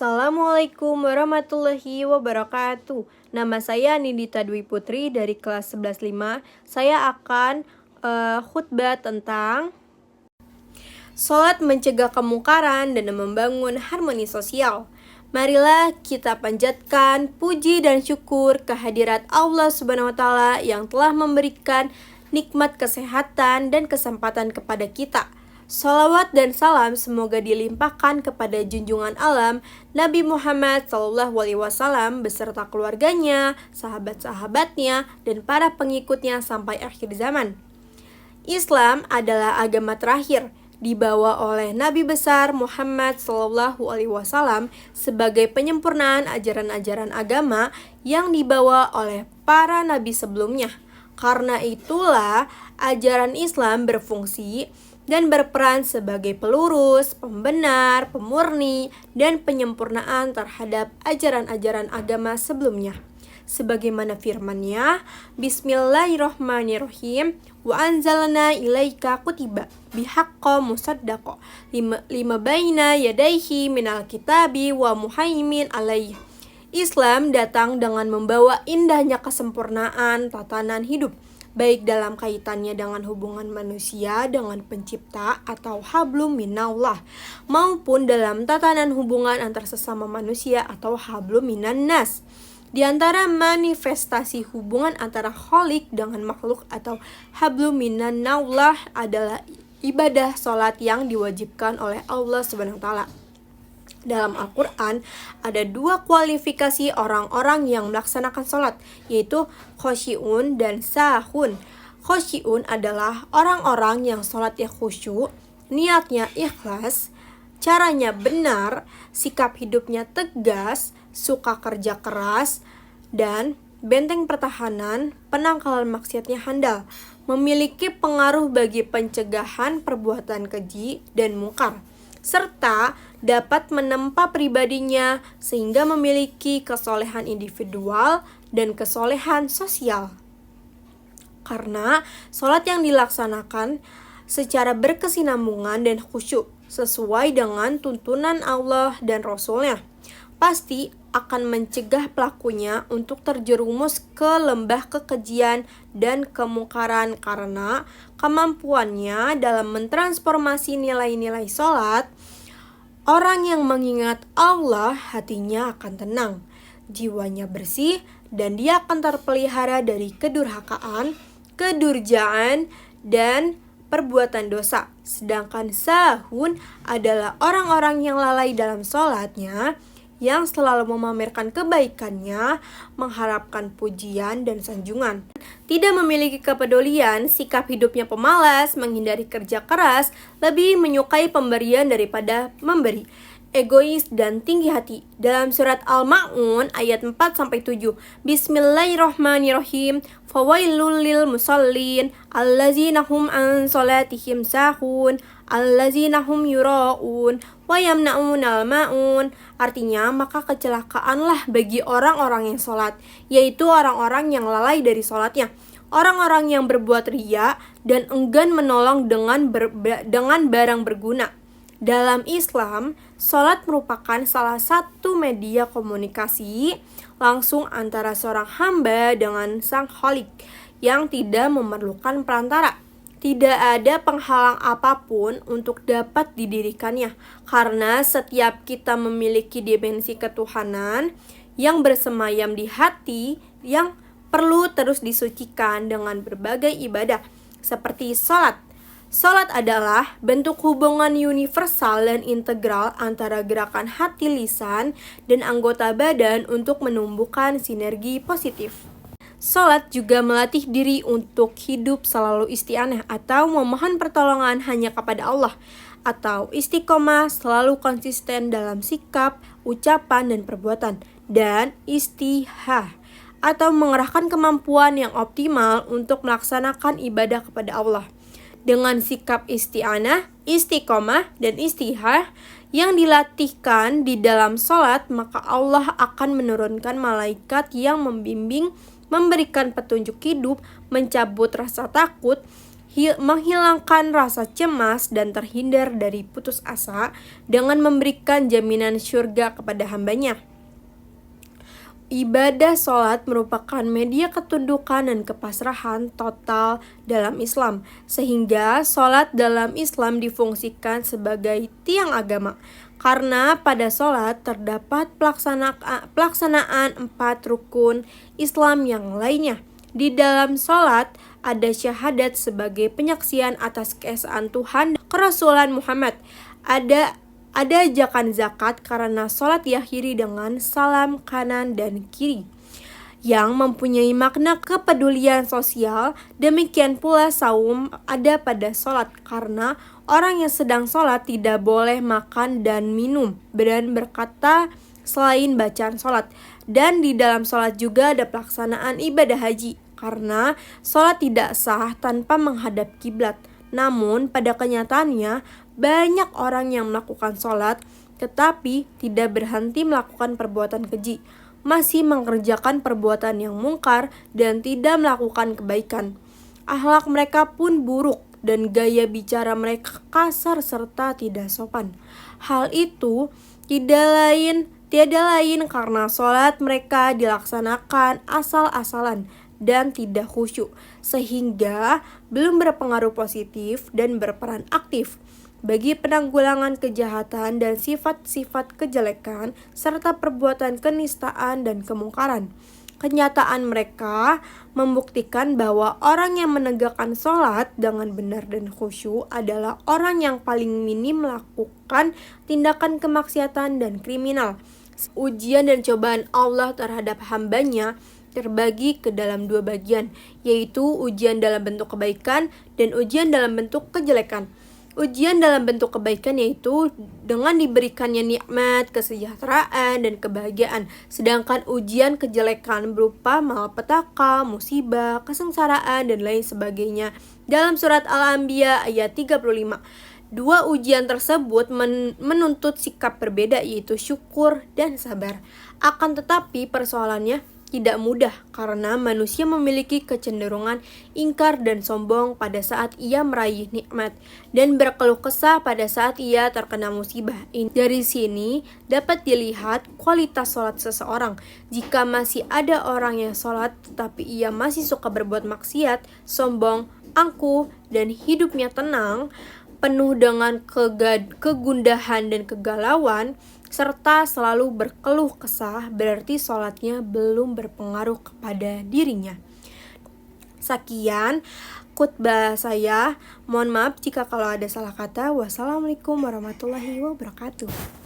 Assalamualaikum warahmatullahi wabarakatuh. Nama saya Nindita Dwi Putri dari kelas 11.5. Saya akan khutbah tentang sholat mencegah kemungkaran dan membangun harmoni sosial. Marilah kita panjatkan puji dan syukur kehadirat Allah Subhanahu wa taala yang telah memberikan nikmat kesehatan dan kesempatan kepada kita. Salawat dan salam semoga dilimpahkan kepada junjungan alam Nabi Muhammad SAW beserta keluarganya, sahabat-sahabatnya, dan para pengikutnya sampai akhir zaman. Islam adalah agama terakhir dibawa oleh Nabi besar Muhammad SAW sebagai penyempurnaan ajaran-ajaran agama yang dibawa oleh para nabi sebelumnya. Karena itulah ajaran Islam berfungsi dan berperan sebagai pelurus, pembenar, pemurni, dan penyempurnaan terhadap ajaran-ajaran agama sebelumnya. Sebagaimana firman-Nya, Bismillahirrahmanirrahim, wa anzalna ilaika kutiba bihaqqo musaddaqo lima baina yadaihi minal kitabi wa muhaimin alaih. Islam datang dengan membawa indahnya kesempurnaan tatanan hidup, baik dalam kaitannya dengan hubungan manusia dengan pencipta atau hablum minallah, maupun dalam tatanan hubungan antar sesama manusia atau hablum minan nas. Di antara manifestasi hubungan antara khalik dengan makhluk atau hablum minallah adalah ibadah sholat yang diwajibkan oleh Allah Subhanahu wa taala. Dalam Al-Quran ada dua kualifikasi orang-orang yang melaksanakan sholat, yaitu khosyi'un dan sahun. Khosyi'un adalah orang-orang yang sholatnya khusyuk, niatnya ikhlas, caranya benar, sikap hidupnya tegas, suka kerja keras, dan benteng pertahanan, penangkalan maksiatnya handal, memiliki pengaruh bagi pencegahan perbuatan keji dan mungkar, serta dapat menempa pribadinya sehingga memiliki kesolehan individual dan kesolehan sosial. Karena sholat yang dilaksanakan secara berkesinambungan dan khusyuk sesuai dengan tuntunan Allah dan Rasul-Nya, pasti akan mencegah pelakunya untuk terjerumus ke lembah kekejian dan kemungkaran karena kemampuannya dalam mentransformasi nilai-nilai sholat. Orang yang mengingat Allah hatinya akan tenang, jiwanya bersih, dan dia akan terpelihara dari kedurhakaan, kedurjaan, dan perbuatan dosa. Sedangkan sahun adalah orang-orang yang lalai dalam sholatnya, yang selalu memamerkan kebaikannya, mengharapkan pujian dan sanjungan. Tidak memiliki kepedulian, sikap hidupnya pemalas, menghindari kerja keras, lebih menyukai pemberian daripada memberi, egois dan tinggi hati. Dalam surat Al-Ma'un ayat 4-7, Bismillahirrahmanirrahim, fawailul lil musallin allazina hum an salatihim sahun allazina hum yura'un wa yamna'unal ma'un. Artinya, maka kecelakaanlah bagi orang-orang yang sholat, yaitu orang-orang yang lalai dari sholatnya, orang-orang yang berbuat riya dan enggan menolong dengan barang berguna. Dalam Islam, sholat merupakan salah satu media komunikasi langsung antara seorang hamba dengan sang Khalik yang tidak memerlukan perantara. Tidak ada penghalang apapun untuk dapat didirikannya, karena setiap kita memiliki dimensi ketuhanan yang bersemayam di hati yang perlu terus disucikan dengan berbagai ibadah, seperti sholat. Sholat adalah bentuk hubungan universal dan integral antara gerakan hati, lisan, dan anggota badan untuk menumbuhkan sinergi positif. Sholat juga melatih diri untuk hidup selalu isti'anah atau memohon pertolongan hanya kepada Allah, atau istiqomah selalu konsisten dalam sikap, ucapan, dan perbuatan, dan istihah atau mengerahkan kemampuan yang optimal untuk melaksanakan ibadah kepada Allah. Dengan sikap isti'anah, istiqomah, dan istihah yang dilatihkan di dalam sholat, maka Allah akan menurunkan malaikat yang membimbing, memberikan petunjuk hidup, mencabut rasa takut, menghilangkan rasa cemas dan terhindar dari putus asa dengan memberikan jaminan syurga kepada hambanya. Ibadah sholat merupakan media ketundukan dan kepasrahan total dalam Islam, sehingga sholat dalam Islam difungsikan sebagai tiang agama. Karena pada sholat terdapat pelaksanaan 4 rukun Islam yang lainnya. Di dalam sholat ada syahadat sebagai penyaksian atas keesaan Tuhan dan kerasulan Muhammad. Ada ajakan zakat karena sholat diakhiri dengan salam kanan dan kiri yang mempunyai makna kepedulian sosial. Demikian pula saum ada pada sholat karena orang yang sedang sholat tidak boleh makan dan minum dan berkata selain bacaan sholat. Dan di dalam sholat juga ada pelaksanaan ibadah haji karena sholat tidak sah tanpa menghadap kiblat. Namun pada kenyataannya banyak orang yang melakukan sholat tetapi tidak berhenti melakukan perbuatan keji, masih mengerjakan perbuatan yang mungkar dan tidak melakukan kebaikan. Akhlak mereka pun buruk dan gaya bicara mereka kasar serta tidak sopan. Hal itu tiada lain karena sholat mereka dilaksanakan asal-asalan dan tidak khusyuk, sehingga belum berpengaruh positif dan berperan aktif bagi penanggulangan kejahatan dan sifat-sifat kejelekan serta perbuatan kenistaan dan kemungkaran. Kenyataan mereka membuktikan bahwa orang yang menegakkan sholat dengan benar dan khusyuk adalah orang yang paling minim melakukan tindakan kemaksiatan dan kriminal. Ujian dan cobaan Allah terhadap hambanya terbagi ke dalam 2 bagian, yaitu ujian dalam bentuk kebaikan dan ujian dalam bentuk kejelekan. Ujian dalam bentuk kebaikan yaitu dengan diberikannya nikmat, kesejahteraan, dan kebahagiaan. Sedangkan ujian kejelekan berupa malapetaka, musibah, kesengsaraan, dan lain sebagainya. Dalam surat Al-Anbiya ayat 35. 2 ujian tersebut menuntut sikap berbeda yaitu syukur dan sabar. Akan tetapi persoalannya tidak mudah karena manusia memiliki kecenderungan ingkar dan sombong pada saat ia meraih nikmat dan berkeluh kesah pada saat ia terkena musibah. Dari sini dapat dilihat kualitas sholat seseorang. Jika masih ada orang yang sholat tetapi ia masih suka berbuat maksiat, sombong, angkuh, dan hidupnya tenang, penuh dengan kegundahan dan kegalauan, serta selalu berkeluh kesah, berarti sholatnya belum berpengaruh kepada dirinya. Sekian khutbah saya. Mohon maaf jika kalau ada salah kata. Wassalamualaikum warahmatullahi wabarakatuh.